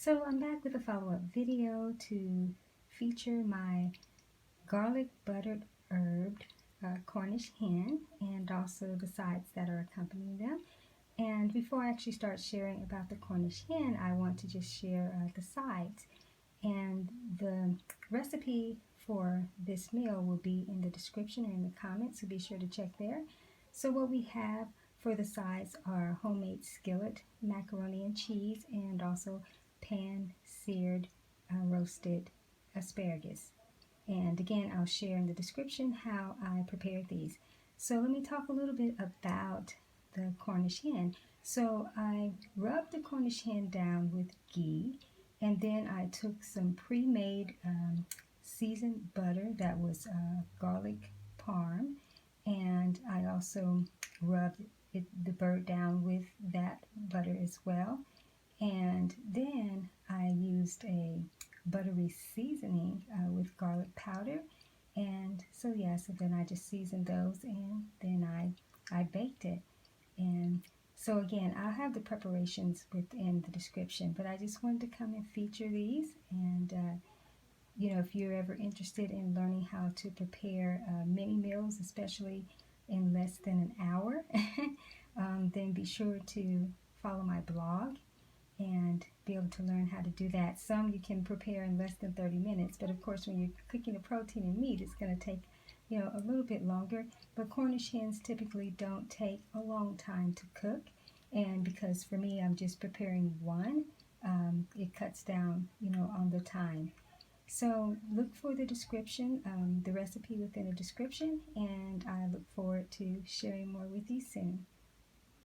So I'm back with a follow-up video to feature my garlic buttered herbed Cornish hen and also the sides that are accompanying them. And before I actually start sharing about the Cornish hen, I want to just share the sides. And the recipe for this meal will be in the description or in the comments, so be sure to check there. So what we have for the sides are homemade skillet macaroni and cheese and also pan-seared roasted asparagus. And again, I'll share in the description how I prepared these. So let me talk a little bit about the Cornish hen. So I rubbed the Cornish hen down with ghee, and then I took some pre-made seasoned butter that was garlic parm, and I also rubbed the bird down with that butter as well. And then I used a buttery seasoning with garlic powder. And so yeah, so then I just seasoned those and then I baked it. And so again, I'll have the preparations within the description, but I just wanted to come and feature these. And you know, if you're ever interested in learning how to prepare mini meals, especially in less than an hour, then be sure to follow my blog and be able to learn how to do that. Some you can prepare in less than 30 minutes, but of course when you're cooking a protein and meat, it's going to take, you know, a little bit longer. But Cornish hens typically don't take a long time to cook, and because for me I'm just preparing one, it cuts down, you know, on the time. So look for the description, the recipe within the description, and I look forward to sharing more with you soon.